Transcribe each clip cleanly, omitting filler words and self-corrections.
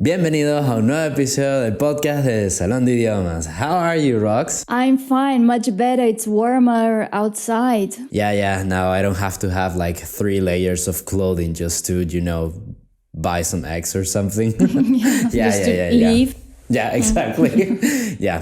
Bienvenidos a un nuevo episodio del podcast de Salón de Idiomas. How are you, Rox? I'm fine, much better. It's warmer outside. Yeah. Now I don't have to have like 3 layers of clothing just to, buy some eggs or something. Yeah. Leave. Yeah, exactly. Yeah.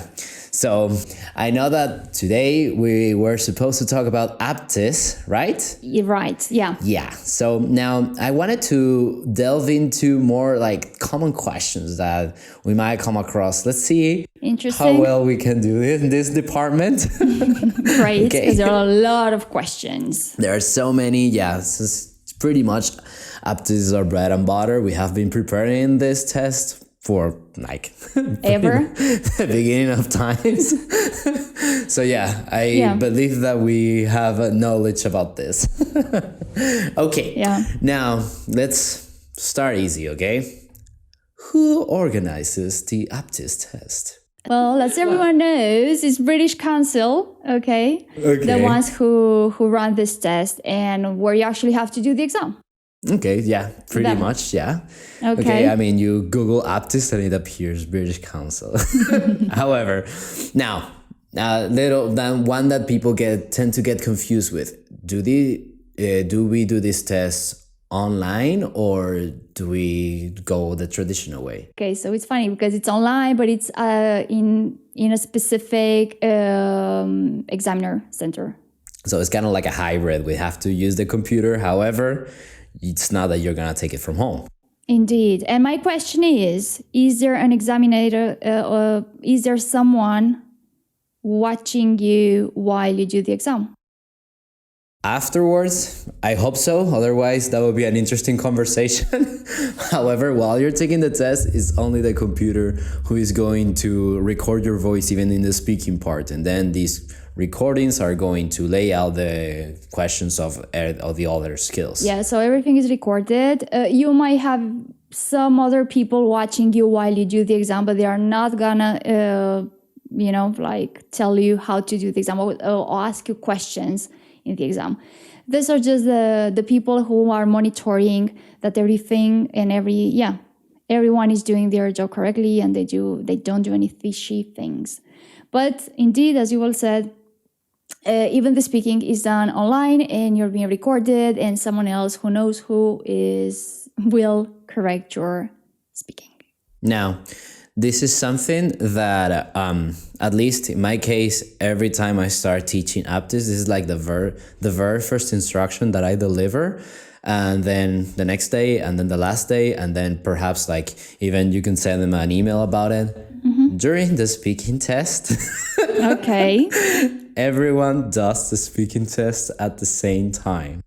So I know that today we were supposed to talk about Aptis, right? You're right, yeah. Yeah. So now I wanted to delve into more like common questions that we might come across. Let's see Interesting. how well we can do it in this department. Great, because there are a lot of questions. There are so many. Yeah, it's pretty much Aptis is our bread and butter. We have been preparing this test for like Ever? the beginning of times. So I believe that we have knowledge about this. Okay. Yeah. Now let's start easy, okay? Who organizes the Aptis test? Well, as everyone knows, it's British Council, okay? The ones who run this test and where you actually have to do the exam. Okay, yeah, pretty much, yeah. Okay. I mean, you Google Aptis and it appears British Council. However, now, one that people tend to get confused with. Do we do this test online or do we go the traditional way? Okay, so it's funny because it's online, but it's in a specific examiner center. So it's kind of like a hybrid. We have to use the computer. However, it's not that you're going to take it from home. Indeed. And my question is there an examiner, or is there someone watching you while you do the exam? Afterwards, I hope so. Otherwise, that would be an interesting conversation. However, while you're taking the test, it's only the computer who is going to record your voice even in the speaking part. And then these recordings are going to lay out the questions of the other skills. Yeah, so everything is recorded. You might have some other people watching you while you do the exam, but they are not gonna, tell you how to do the exam or ask you questions in the exam. These are just the people who are monitoring that everything and everyone is doing their job correctly and they don't do any fishy things. But indeed, as you all said, even the speaking is done online and you're being recorded and someone else who knows will correct your speaking. Now, this is something that, at least in my case, every time I start teaching Aptis, this is like the very first instruction that I deliver. And then the next day, and then the last day, and then perhaps like even you can send them an email about it. Mm-hmm. During the speaking test. Okay. Everyone does the speaking test at the same time,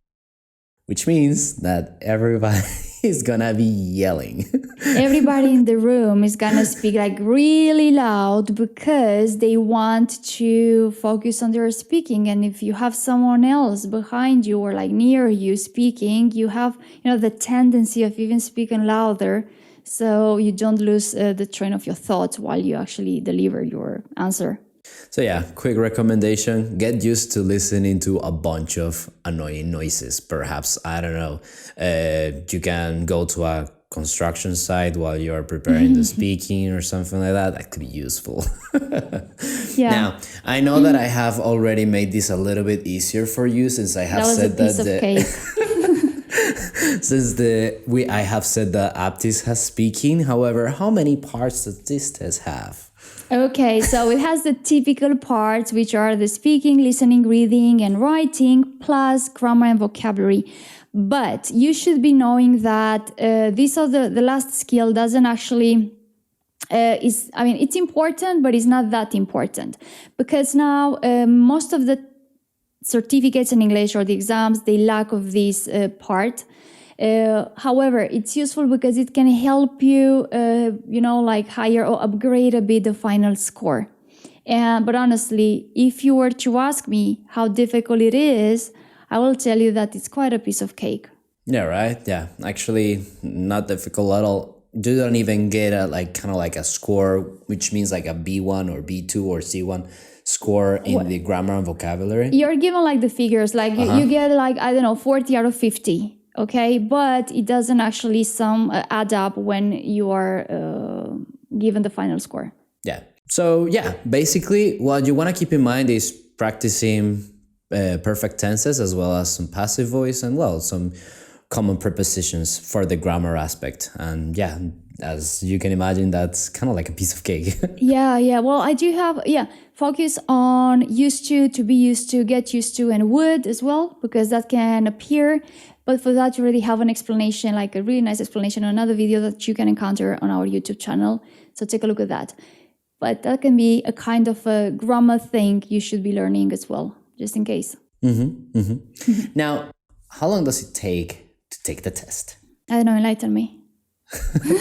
which means that everybody is gonna be yelling. Everybody in the room is gonna speak like really loud because they want to focus on their speaking. And if you have someone else behind you or like near you speaking, you have the tendency of even speaking louder, so you don't lose the train of your thoughts while you actually deliver your answer. So quick recommendation, get used to listening to a bunch of annoying noises. Perhaps, I don't know, you can go to a construction site while you're preparing the speaking or something like that. That could be useful. Yeah. Now, I know that I have already made this a little bit easier for you since I have said that I have said that Aptis has speaking. However, how many parts does this test have? Okay, so it has the typical parts, which are the speaking, listening, reading, and writing, plus grammar and vocabulary. But you should be knowing that this or the last skill doesn't actually it's important, but it's not that important because now most of the certificates in English or the exams, they lack of this part. However, it's useful because it can help you, higher or upgrade a bit the final score. But honestly, if you were to ask me how difficult it is, I will tell you that it's quite a piece of cake. Yeah, right. Yeah, actually, not difficult at all. You don't even get a score, which means like a B1 or B2 or C1 score in the grammar and vocabulary. You're given like the figures, like you get 40 out of 50. Okay, but it doesn't actually add up when you are given the final score. Yeah. So yeah, basically what you want to keep in mind is practicing perfect tenses as well as some passive voice and some common prepositions for the grammar aspect. And yeah, as you can imagine, that's kind of like a piece of cake. Yeah. Well, I do have, focus on used to be used to, get used to, and would as well, because that can appear. But for that, you already have an explanation, like a really nice explanation on another video that you can encounter on our YouTube channel. So take a look at that. But that can be a kind of a grammar thing you should be learning as well, just in case. Now, how long does it take to take the test? I don't know, enlighten me. You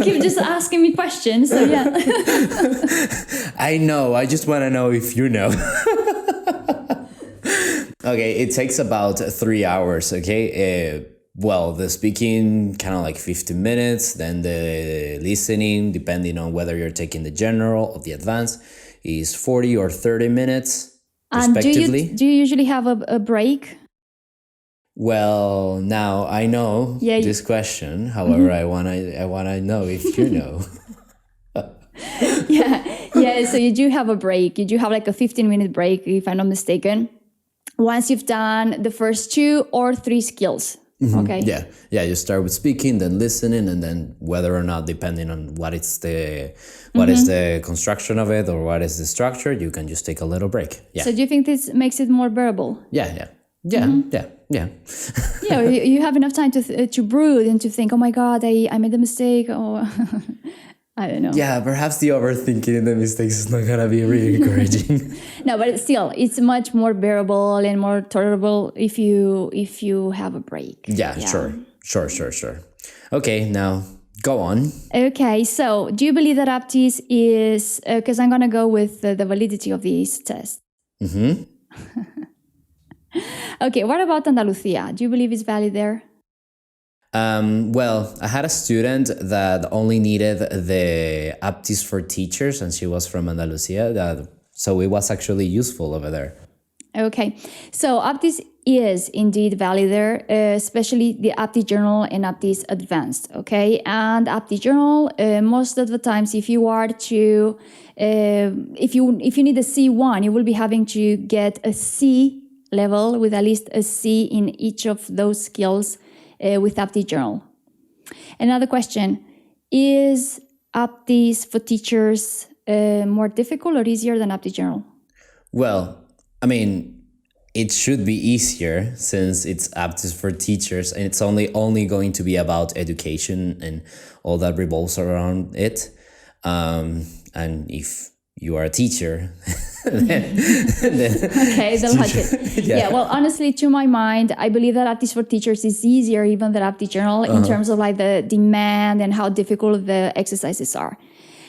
keep just asking me questions, so yeah. I know, I just want to know if you know. Okay, it takes about 3 hours, okay? The speaking, kind of like 15 minutes, then the listening, depending on whether you're taking the general or the advanced, is 40 or 30 minutes, respectively. And do you usually have a break? Well, now I know this question. However, I wanna know if you know. Yeah. So you do have a break. You do have like a 15-minute break, if I'm not mistaken, once you've done the first 2 or 3 skills. Okay. Yeah. You start with speaking, then listening, and then whether or not, depending on what is the construction of it or what is the structure, you can just take a little break. Yeah. So do you think this makes it more bearable? Yeah. Yeah, you have enough time to brood and to think, oh my God, I made a mistake, or I don't know. Yeah, perhaps the overthinking and the mistakes is not gonna be really encouraging. No, but still, it's much more bearable and more tolerable if you have a break. Yeah. Sure. Okay, now go on. Okay, so do you believe that Aptis is, because I'm gonna go with the validity of these tests. Okay, what about Andalusia? Do you believe it's valid there? I had a student that only needed the Aptis for teachers, and she was from Andalusia, so it was actually useful over there. Okay, so Aptis is indeed valid there, especially the Aptis Journal and Aptis Advanced, okay? And Aptis Journal, most of the times, if you are to, if you need a C1, you will be having to get a C level with at least a C in each of those skills with Aptis Journal. Another question, is Aptis for teachers more difficult or easier than Aptis Journal? Well, I mean, it should be easier since it's Aptis for teachers and it's only going to be about education and all that revolves around it. And if you are a teacher, then okay, the logic. Yeah, well, honestly, to my mind, I believe that Aptis for teachers is easier even than Aptis Journal in terms of like the demand and how difficult the exercises are.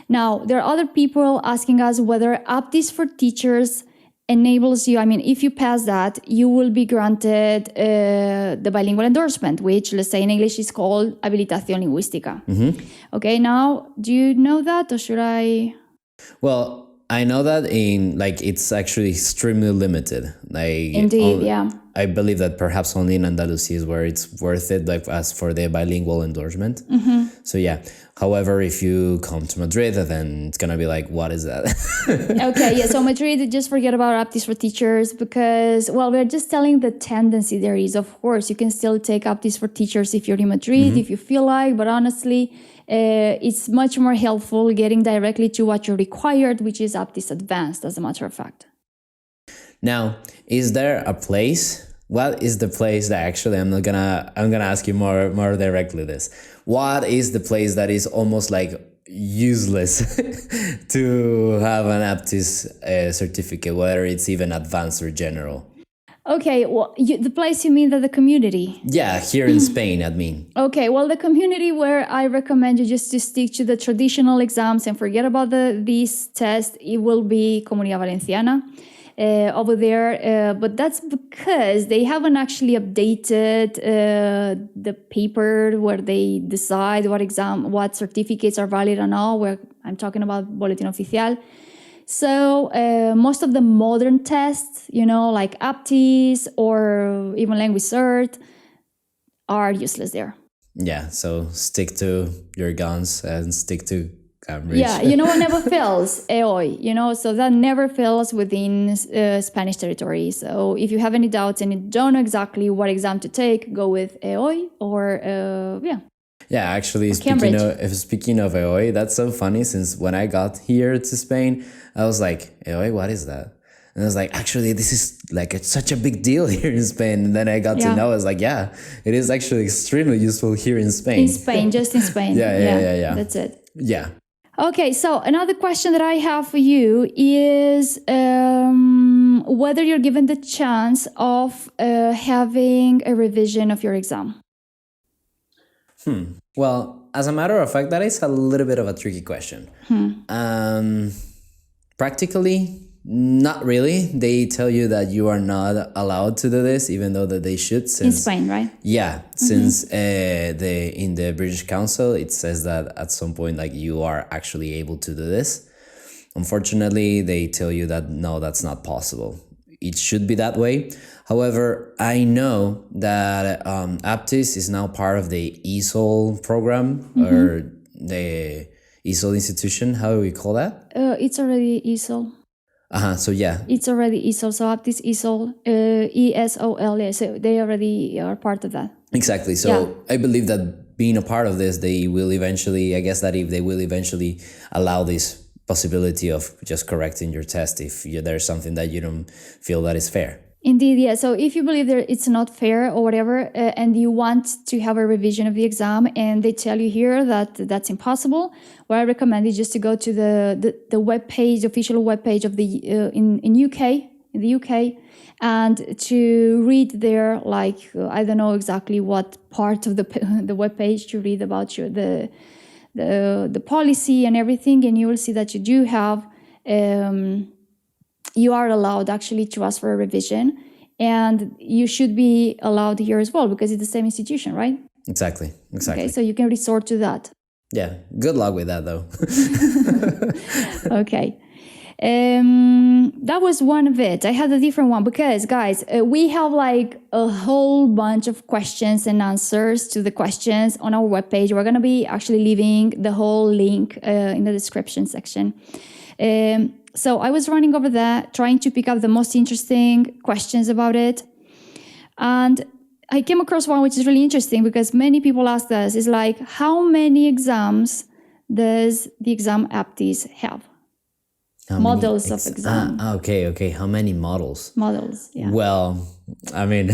Now, there are other people asking us whether Aptis for teachers enables you, I mean, if you pass that, you will be granted the bilingual endorsement, which, let's say in English, is called habilitación lingüística. Okay, now, do you know that, or should I? Well, I know that it's actually extremely limited. Indeed, yeah. I believe that perhaps only in Andalusia is where it's worth it, like as for the bilingual endorsement. So yeah. However, if you come to Madrid, then it's gonna be like, what is that? Okay, yeah. So Madrid, just forget about Aptis for teachers because, well, we're just telling the tendency there is. Of course, you can still take Aptis for teachers if you're in Madrid, if you feel like, but honestly, it's much more helpful getting directly to what you're required, which is Aptis Advanced, as a matter of fact. Now, is there a place? What is the place that actually I'm gonna ask you more directly this. What is the place that is almost like useless to have an Aptis certificate, whether it's even advanced or general? Okay, well, the place you mean that the community? Yeah, here in Spain, I mean. Okay, well, the community where I recommend you just to stick to the traditional exams and forget about these tests, it will be Comunidad Valenciana. Over there, but that's because they haven't actually updated the paper where they decide what certificates are valid or not, where I'm talking about Boletín Oficial. So most of the modern tests, like Aptis or even language cert, are useless there. Yeah, so stick to your guns and stick to Cambridge. Yeah, what never fails, EOI, so that never fails within Spanish territory. So if you have any doubts and you don't know exactly what exam to take, go with EOI or, Yeah, actually, Cambridge. speaking of EOI, that's so funny since when I got here to Spain, I was like, EOI, what is that? And I was like, actually, this is like such a big deal here in Spain. And then I got to know, I was like, yeah, it is actually extremely usul here in Spain. In Spain, just in Spain. Yeah. That's it. Yeah. Okay, so another question that I have for you is whether you're given the chance of having a revision of your exam. Well, as a matter of fact, that is a little bit of a tricky question. Practically, not really. They tell you that you are not allowed to do this, even though that they should. In Spain, right? Yeah, since in the British Council, it says that at some point, like, you are actually able to do this. Unfortunately, they tell you that no, that's not possible. It should be that way. However, I know that Aptis is now part of the ESOL program or the ESOL institution. How do we call that? It's already ESOL. So yeah. It's already ESOL. So Aptis ESOL, ESOL. So they already are part of that. Exactly. So I believe that being a part of this, they will eventually, I guess that if they will eventually allow this possibility of just correcting your test if there's something that you don't feel that is fair. Indeed, yeah. So if you believe that it's not fair or whatever, and you want to have a revision of the exam, and they tell you here that that's impossible, what I recommend is just to go to the web page, official web page of the in the UK, and to read there, like I don't know exactly what part of the web page to read about the policy and everything, and you will see that you do have. You are allowed actually to ask for a revision, and you should be allowed here as well because it's the same institution, right? Exactly. Okay, so you can resort to that. Yeah, good luck with that though. Okay. That was one of it. I had a different one because, guys, we have like a whole bunch of questions and answers to the questions on our webpage. We're going to be actually leaving the whole link in the description section. So I was running over that, trying to pick up the most interesting questions about it. And I came across one which is really interesting because many people asked us, is like, how many exams does the exam Aptis have? Models of exam. Okay. How many models? Models, yeah. Well, I mean,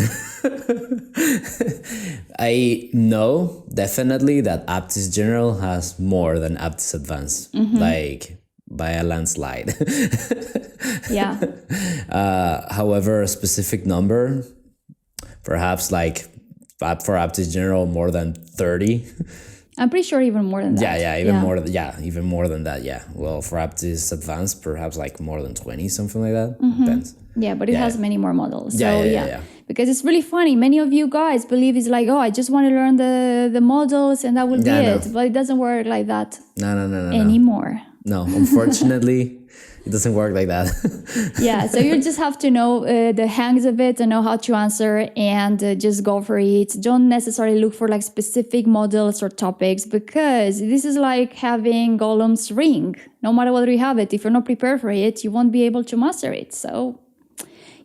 I know definitely that Aptis General has more than Aptis Advanced. Like, by a landslide. Yeah. However, a specific number, perhaps like for Aptis General, more than 30. I'm pretty sure even more than that. Even more than that. Yeah. Well, for Aptis Advanced, perhaps like more than 20, something like that. Depends. Yeah, but it has many more models. So Yeah. Because it's really funny. Many of you guys believe it's like, oh, I just want to learn the models and that will be it. But it doesn't work like that. No. Anymore. No, unfortunately, it doesn't work like that. Yeah, so you just have to know the hangs of it and know how to answer and just go for it. Don't necessarily look for like specific models or topics because this is like having Gollum's ring. No matter whether you have it, if you're not prepared for it, you won't be able to master it. So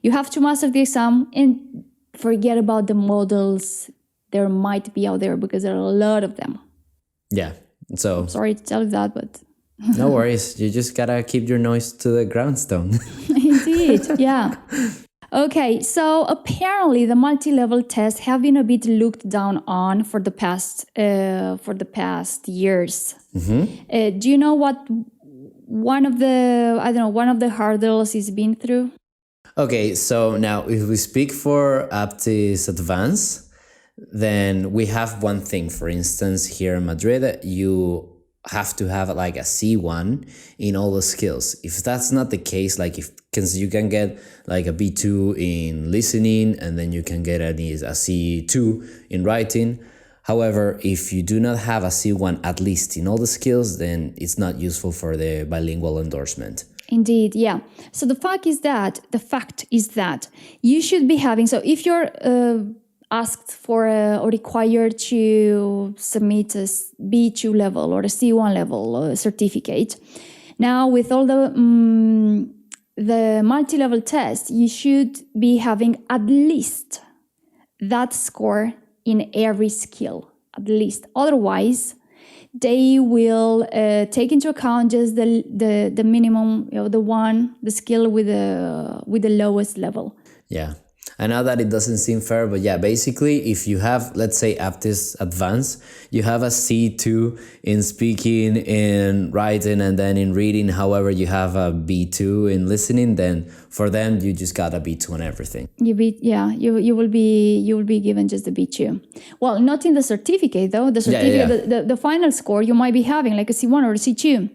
you have to master the exam and forget about the models there might be out there because there are a lot of them. Yeah, so... Sorry to tell you that, but... No worries. You just gotta keep your nose to the grindstone. Indeed, yeah. Okay, so apparently the multi-level tests have been a bit looked down on for the past years. Do you know what one of the hurdles is been through? Okay, so now if we speak for Aptis Advanced, then we have one thing. For instance, here in Madrid, you have to have like a C1 in all the skills. If that's not the case, like because you can get like a B2 in listening and then you can get a C2 in writing. However, if you do not have a C1 at least in all the skills, then it's not useful for the bilingual endorsement. Indeed, yeah. So the fact is that you should be having, so if you're asked for or required to submit a B2 level or a C1 level certificate, now with all the multi-level test, you should be having at least that score in every skill, at least. Otherwise, they will take into account just the minimum, the skill with the lowest level. Yeah. I know that it doesn't seem fair, but yeah, basically, if you have, let's say, Aptis Advanced, you have a C2 in speaking, in writing, and then in reading. However, you have a B2 in listening, then for them, you just got a B2 on everything. You will be given just the B2. Well, not in the certificate though. The certificate, the final score you might be having like a C1 or a C2.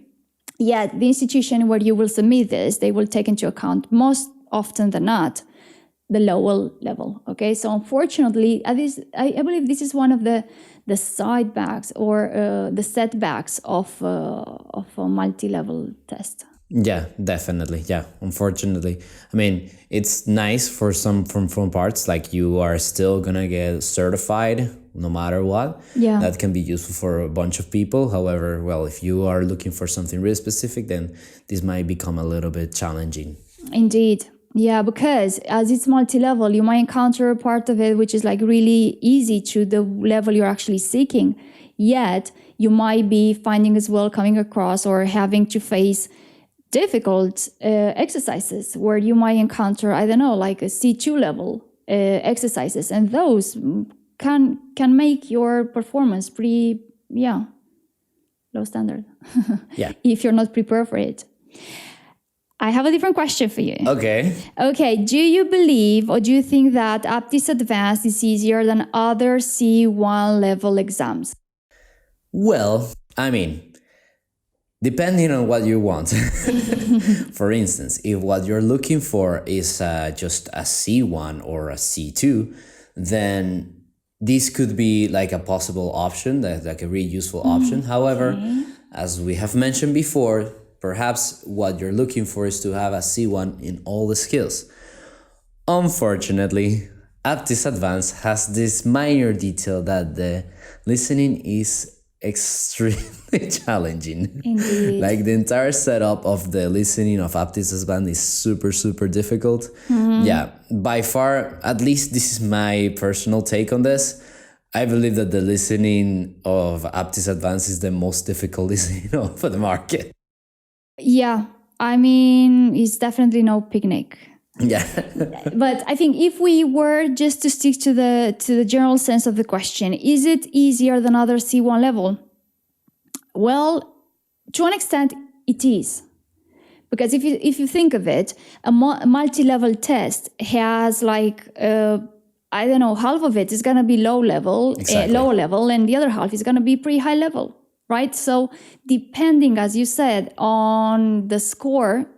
Yeah, the institution where you will submit this, they will take into account most often than not the lower level. Okay, so unfortunately, I believe this is one of the sidebacks or the setbacks of a multi-level test. Yeah, definitely. Yeah, unfortunately. I mean, it's nice for some from parts, like you are still gonna get certified no matter what. Yeah. That can be useful for a bunch of people. However, well, if you are looking for something really specific, then this might become a little bit challenging. Indeed. Yeah, because as it's multi-level, you might encounter a part of it which is like really easy to the level you're actually seeking. Yet, you might be finding as well coming across or having to face difficult exercises where you might encounter, I don't know, like a C2 level exercises. And those can make your performance pretty, low standard. Yeah. If you're not prepared for it. I have a different question for you. Okay, do you believe or do you think that Aptis Advanced is easier than other C1 level exams? Well, I mean, depending on what you want. For instance, if what you're looking for is just a C1 or a C2, then this could be like a possible option, like a really useful option. However, as we have mentioned before, perhaps what you're looking for is to have a C1 in all the skills. Unfortunately, Aptis Advanced has this minor detail that the listening is extremely challenging. Indeed. Like the entire setup of the listening of Aptis Advanced is super, super difficult. Yeah, by far, at least this is my personal take on this. I believe that the listening of Aptis Advanced is the most difficult listening of the market. Yeah, I mean, it's definitely no picnic. Yeah. But I think if we were just to stick to the general sense of the question, is it easier than other C1 level? Well, to an extent, it is. Because if you think of it, a multi-level test has like, I don't know, half of it is going to be low level, lower level, and the other half is going to be pretty high level. Right? So depending, as you said, on the score,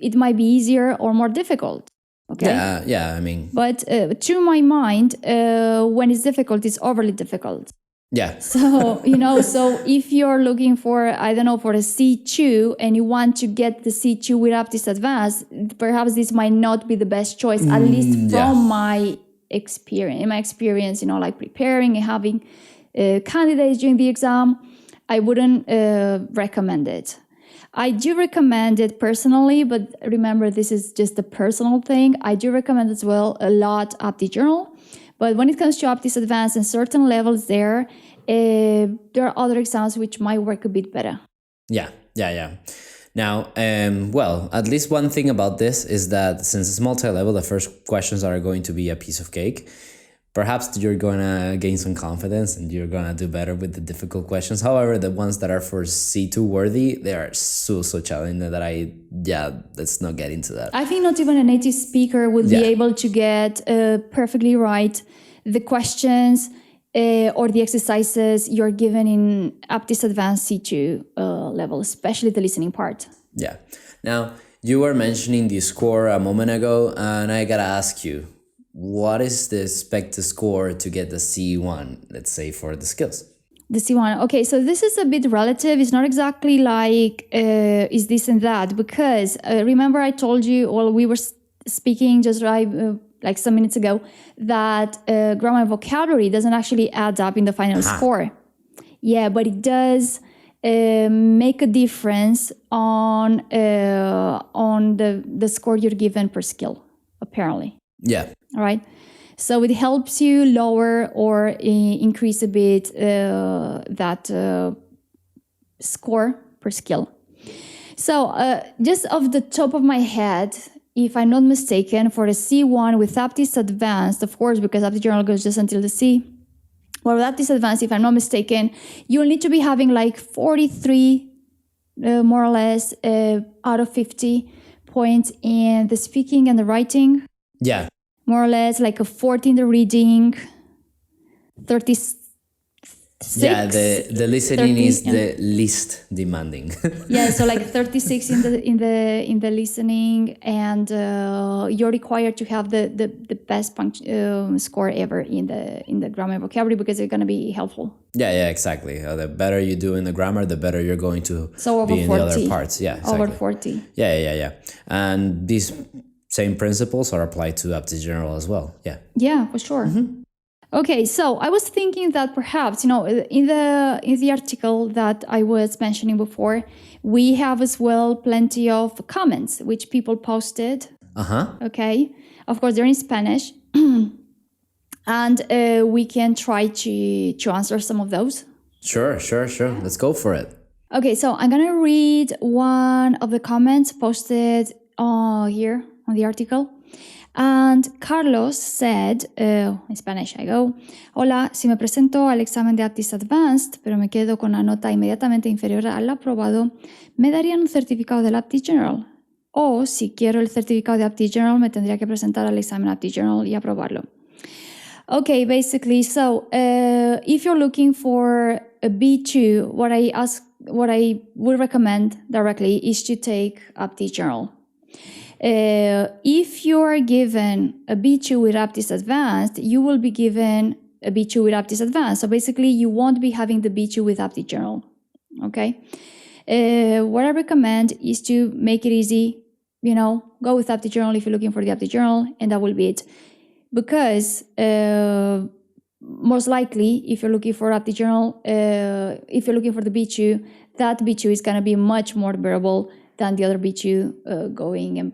it might be easier or more difficult. Okay. Yeah, I mean. But to my mind, when it's difficult, it's overly difficult. Yeah. So, so if you're looking for, I don't know, for a C2 and you want to get the C2 with Aptis Advanced, perhaps this might not be the best choice, at least from my experience, like preparing and having candidates during the exam. I wouldn't recommend it. I do recommend it personally, but remember, this is just a personal thing. I do recommend as well a lot Aptis Journal. But when it comes to Aptis Advanced and certain levels there are other exams which might work a bit better. Yeah. Now, well, at least one thing about this is that since it's multi-level, the first questions are going to be a piece of cake. Perhaps you're going to gain some confidence and you're going to do better with the difficult questions. However, the ones that are for C2 worthy, they are so challenging that let's not get into that. I think not even a native speaker would be able to get perfectly right the questions or the exercises you're given in Aptis Advanced C2 level, especially the listening part. Yeah. Now, you were mentioning the score a moment ago, and I got to ask you, what is the expected score to get the C1, let's say, for the skills? The C1. Okay, so this is a bit relative. It's not exactly like is this and that, because remember I told you, well, we were speaking just like some minutes ago, that grammar and vocabulary doesn't actually add up in the final score. Yeah, but it does make a difference on the score you're given per skill, apparently. Yeah. All right. So it helps you lower or increase a bit that score per skill. So just off the top of my head, if I'm not mistaken, for the C1 with Aptis Advanced, of course, because Aptis General goes just until the C. Well, with Aptis Advanced, if I'm not mistaken, you'll need to be having like 43, more or less, out of 50 points in the speaking and the writing. Yeah. More or less like a 40 in the reading, 36. Yeah, the listening 30, is the least demanding. Yeah, so like 36 in the listening, and you're required to have the best score ever in the grammar and vocabulary, because it's going to be helpful. Yeah, exactly. The better you do in the grammar, the better you're going to be in 40. the other parts. Yeah, exactly. Over 40. Yeah. And these same principles are applied to Aptis General as well. Yeah, for sure. Mm-hmm. Okay, so I was thinking that perhaps, in the article that I was mentioning before, we have as well plenty of comments which people posted. Okay, of course they're in Spanish, and we can try to answer some of those. Sure. Let's go for it. Okay, so I'm gonna read one of the comments posted here on the article. And Carlos said, in Spanish I go, hola, si me presento al examen de Aptis Advanced, pero me quedo con la nota inmediatamente inferior al aprobado, ¿me darían un certificado del Aptis General? O si quiero el certificado de Aptis General, me tendría que presentar al examen Aptis General y aprobarlo. Okay, basically, so if you're looking for a B2, what I would recommend directly is to take Aptis General. If you are given a B2 with Aptis Advanced, you will be given a B2 with Aptis Advanced. So basically, you won't be having the B2 with Aptis General. Okay? What I recommend is to make it easy. Go with Aptis General if you're looking for the Aptis General, and that will be it. Because most likely, if you're looking for Aptis General, if you're looking for the B2, that B2 is going to be much more bearable than the other B2 going and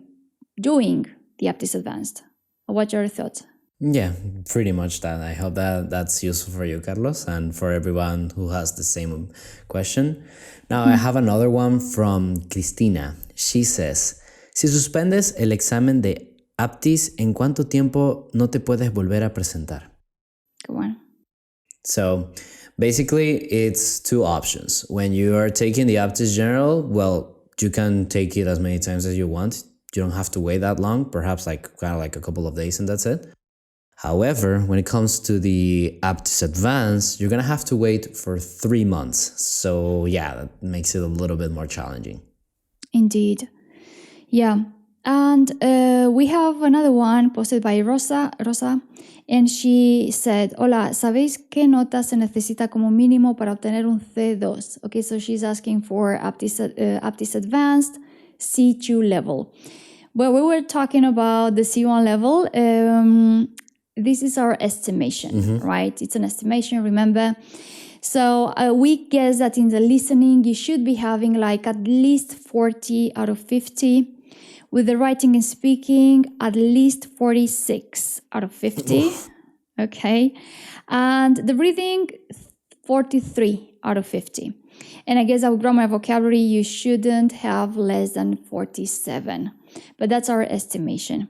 doing the Aptis Advanced. What's your thoughts? Yeah, pretty much that. I hope that's useful for you, Carlos, and for everyone who has the same question. Now, I have another one from Cristina. She says, si suspendes el examen de Aptis, ¿en cuánto tiempo no te puedes volver a presentar? Go on. So, basically, it's two options. When you are taking the Aptis General, well, you can take it as many times as you want. You don't have to wait that long, perhaps like a couple of days and that's it. However, when it comes to the Aptis Advanced, you're going to have to wait for 3 months. So yeah, that makes it a little bit more challenging. Indeed. Yeah. And we have another one posted by Rosa, and she said, hola, ¿sabéis qué nota se necesita como mínimo para obtener un C2? Okay, so she's asking for Aptis Advanced C2 level. Well, we were talking about the C1 level. This is our estimation, right? It's an estimation, remember? So we guess that in the listening, you should be having like at least 40 out of 50. With the writing and speaking, at least 46 out of 50. Oof. Okay. And the reading, 43 out of 50. And I guess our grammar and vocabulary, you shouldn't have less than 47. But that's our estimation.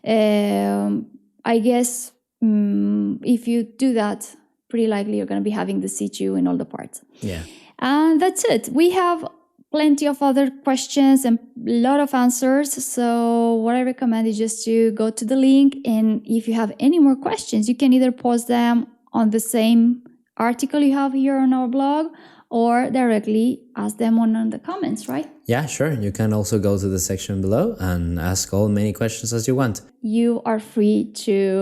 I guess if you do that, pretty likely you're going to be having the C2 in all the parts. Yeah. And that's it. We have plenty of other questions and a lot of answers. So what I recommend is just to go to the link. And if you have any more questions, you can either post them on the same article you have here on our blog, or directly ask them on the comments, right? Yeah, sure. You can also go to the section below and ask all many questions as you want. You're free to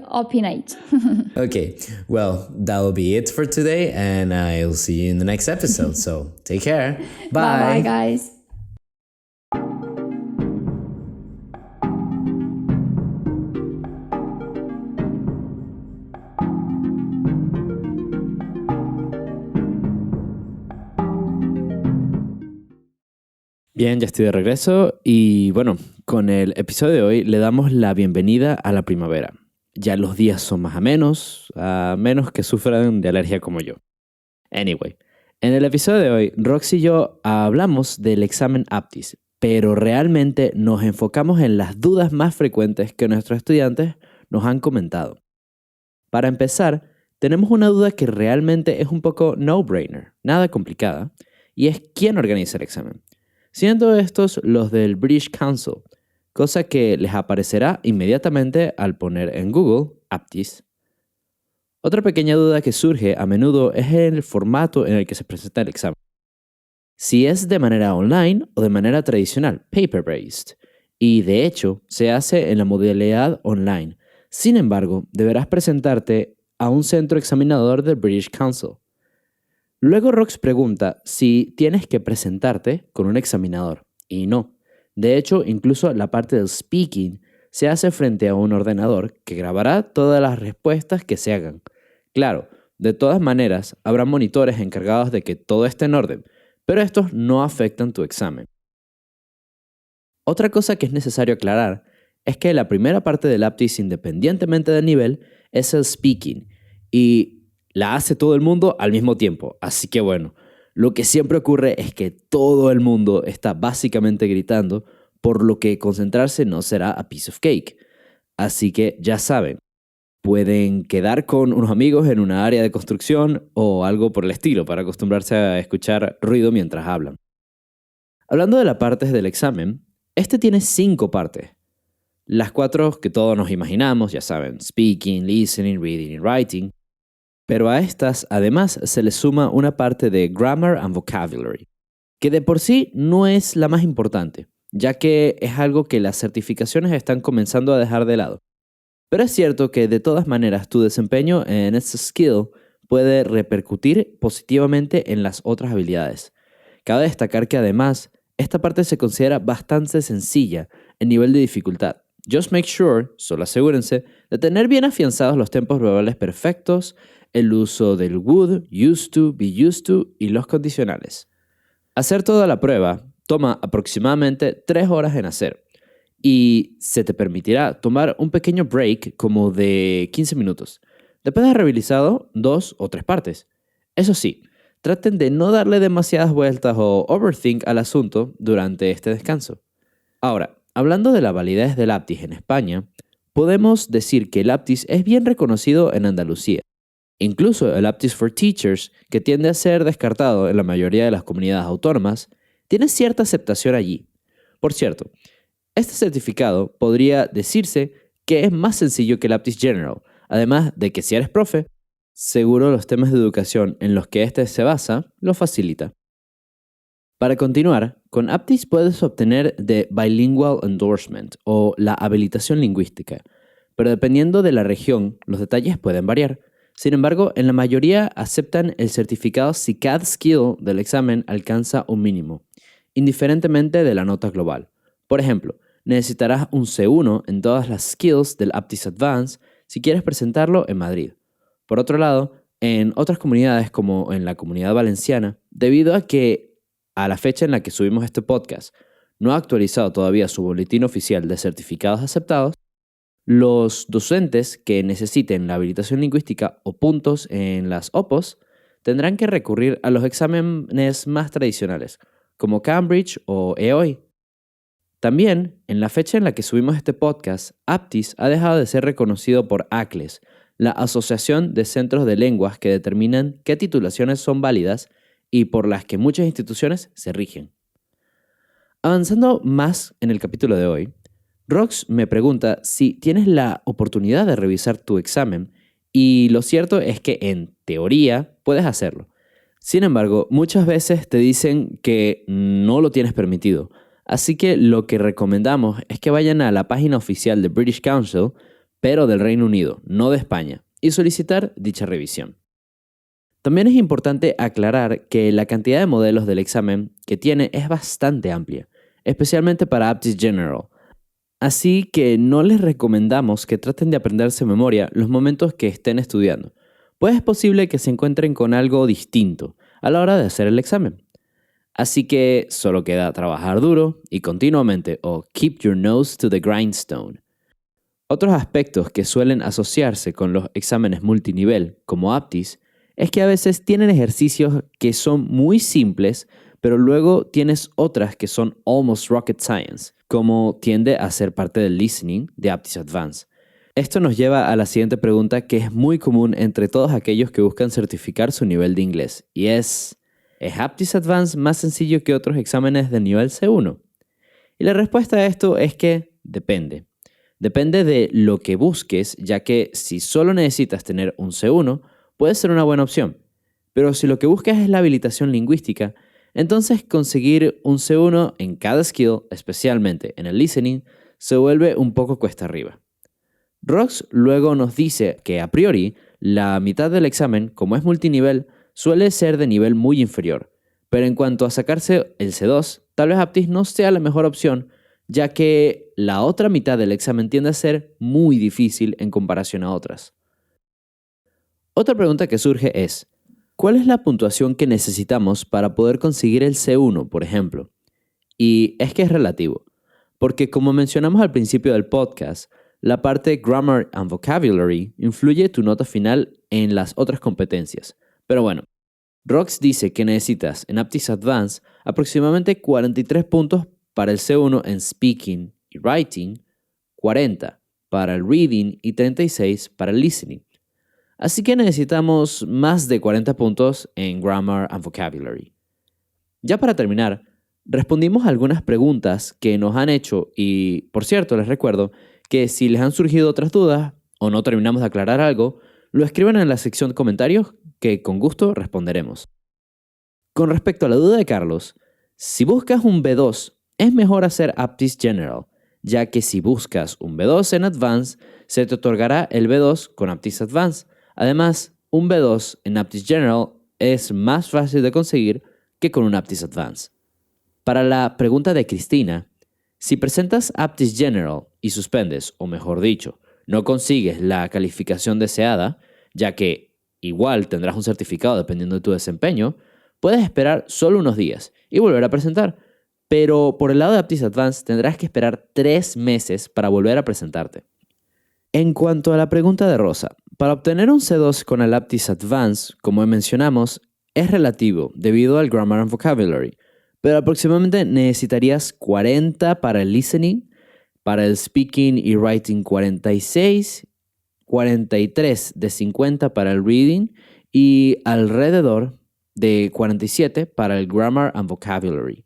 opinate. Okay, well, that will be it for today, and I'll see you in the next episode. So take care. Bye bye, guys. Bien, ya estoy de regreso y bueno, con el episodio de hoy le damos la bienvenida a la primavera. Ya los días son más amenos, a menos que sufran de alergia como yo. Anyway, en el episodio de hoy, Rox y yo hablamos del examen Aptis, pero realmente nos enfocamos en las dudas más frecuentes que nuestros estudiantes nos han comentado. Para empezar, tenemos una duda que realmente es un poco no-brainer, nada complicada, y es ¿quién organiza el examen? Siendo estos los del British Council, cosa que les aparecerá inmediatamente al poner en Google Aptis. Otra pequeña duda que surge a menudo es el formato en el que se presenta el examen. Si es de manera online o de manera tradicional, paper-based, y de hecho se hace en la modalidad online. Sin embargo, deberás presentarte a un centro examinador del British Council. Luego Rox pregunta si tienes que presentarte con un examinador, y no. De hecho, incluso la parte del speaking se hace frente a un ordenador que grabará todas las respuestas que se hagan. Claro, de todas maneras, habrá monitores encargados de que todo esté en orden, pero estos no afectan tu examen. Otra cosa que es necesario aclarar es que la primera parte del Aptis, independientemente del nivel, es el speaking, y la hace todo el mundo al mismo tiempo. Así que bueno, lo que siempre ocurre es que todo el mundo está básicamente gritando, por lo que concentrarse no será a piece of cake. Así que ya saben, pueden quedar con unos amigos en una área de construcción o algo por el estilo para acostumbrarse a escuchar ruido mientras hablan. Hablando de las partes del examen, este tiene 5 partes. Las 4 que todos nos imaginamos, ya saben, speaking, listening, reading y writing. Pero a estas, además, se les suma una parte de grammar and vocabulary, que de por sí no es la más importante, ya que es algo que las certificaciones están comenzando a dejar de lado. Pero es cierto que de todas maneras tu desempeño en este skill puede repercutir positivamente en las otras habilidades. Cabe destacar que además, esta parte se considera bastante sencilla en nivel de dificultad. Just make sure, solo asegúrense, de tener bien afianzados los tiempos verbales perfectos, el uso del would, used to, be used to y los condicionales. Hacer toda la prueba toma aproximadamente 3 horas en hacer y se te permitirá tomar un pequeño break como de 15 minutos. Después de haber revisado 2 o 3 partes. Eso sí, traten de no darle demasiadas vueltas o overthink al asunto durante este descanso. Ahora, hablando de la validez del Aptis en España, podemos decir que el Aptis es bien reconocido en Andalucía. Incluso el Aptis for Teachers, que tiende a ser descartado en la mayoría de las comunidades autónomas, tiene cierta aceptación allí. Por cierto, este certificado podría decirse que es más sencillo que el Aptis General, además de que si eres profe, seguro los temas de educación en los que este se basa lo facilita. Para continuar, con Aptis puedes obtener the Bilingual Endorsement o la habilitación lingüística, pero dependiendo de la región, los detalles pueden variar. Sin embargo, en la mayoría aceptan el certificado si cada skill del examen alcanza un mínimo, indiferentemente de la nota global. Por ejemplo, necesitarás un C1 en todas las skills del Aptis Advanced si quieres presentarlo en Madrid. Por otro lado, en otras comunidades como en la Comunidad Valenciana, debido a que a la fecha en la que subimos este podcast no ha actualizado todavía su boletín oficial de certificados aceptados, los docentes que necesiten la habilitación lingüística o puntos en las OPOS tendrán que recurrir a los exámenes más tradicionales, como Cambridge o EOI. También, en la fecha en la que subimos este podcast, Aptis ha dejado de ser reconocido por ACLES, la Asociación de Centros de Lenguas que determinan qué titulaciones son válidas y por las que muchas instituciones se rigen. Avanzando más en el capítulo de hoy, Rox me pregunta si tienes la oportunidad de revisar tu examen Y lo cierto es que en teoría puedes hacerlo. Sin embargo, muchas veces te dicen que no lo tienes permitido. Así que lo que recomendamos es que vayan a la página oficial de British Council, pero del Reino Unido, no de España, y solicitar dicha revisión. También es importante aclarar que la cantidad de modelos del examen que tiene es bastante amplia, especialmente para Aptis General. Así que no les recomendamos que traten de aprenderse de memoria los momentos que estén estudiando, pues es posible que se encuentren con algo distinto a la hora de hacer el examen. Así que solo queda trabajar duro y continuamente o keep your nose to the grindstone. Otros aspectos que suelen asociarse con los exámenes multinivel, como Aptis, es que a veces tienen ejercicios que son muy simples, pero luego tienes otras que son almost rocket science, como tiende a ser parte del listening de Aptis Advanced. Esto nos lleva a la siguiente pregunta que es muy común entre todos aquellos que buscan certificar su nivel de inglés, y ¿es Aptis Advanced más sencillo que otros exámenes de nivel C1? Y la respuesta a esto es que depende. Depende de lo que busques, ya que si solo necesitas tener un C1, puede ser una buena opción. Pero si lo que buscas es la habilitación lingüística, entonces conseguir un C1 en cada skill, especialmente en el listening, se vuelve un poco cuesta arriba. Rox luego nos dice que a priori, la mitad del examen, como es multinivel, suele ser de nivel muy inferior. Pero en cuanto a sacarse el C2, tal vez Aptis no sea la mejor opción, ya que la otra mitad del examen tiende a ser muy difícil en comparación a otras. Otra pregunta que surge es, ¿cuál es la puntuación que necesitamos para poder conseguir el C1, por ejemplo? Y es que es relativo, porque como mencionamos al principio del podcast, la parte Grammar and Vocabulary influye tu nota final en las otras competencias. Pero bueno, Rox dice que necesitas en Aptis Advanced aproximadamente 43 puntos para el C1 en Speaking y Writing, 40 para el Reading y 36 para el Listening. Así que necesitamos más de 40 puntos en Grammar and Vocabulary. Ya para terminar, respondimos algunas preguntas que nos han hecho y, por cierto, les recuerdo que si les han surgido otras dudas o no terminamos de aclarar algo, lo escriban en la sección de comentarios que con gusto responderemos. Con respecto a la duda de Carlos, si buscas un B2, es mejor hacer Aptis General, ya que si buscas un B2 en Advanced, se te otorgará el B2 con Aptis Advanced. Además, un B2 en Aptis General es más fácil de conseguir que con un Aptis Advanced. Para la pregunta de Cristina, si presentas Aptis General y suspendes, o mejor dicho, no consigues la calificación deseada, ya que igual tendrás un certificado dependiendo de tu desempeño, puedes esperar solo unos días y volver a presentar. Pero por el lado de Aptis Advanced tendrás que esperar 3 meses para volver a presentarte. En cuanto a la pregunta de Rosa, para obtener un C2 con el Aptis Advanced, como mencionamos, es relativo debido al Grammar and Vocabulary, pero aproximadamente necesitarías 40 para el Listening, para el Speaking y Writing 46, 43 de 50 para el Reading y alrededor de 47 para el Grammar and Vocabulary.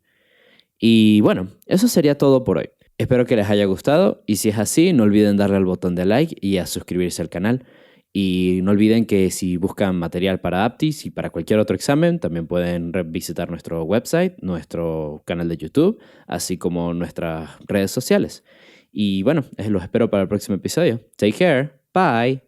Y bueno, eso sería todo por hoy. Espero que les haya gustado y si es así, no olviden darle al botón de like y a suscribirse al canal. Y no olviden que si buscan material para Aptis y para cualquier otro examen, también pueden visitar nuestro website, nuestro canal de YouTube, así como nuestras redes sociales. Y bueno, los espero para el próximo episodio. Take care. Bye.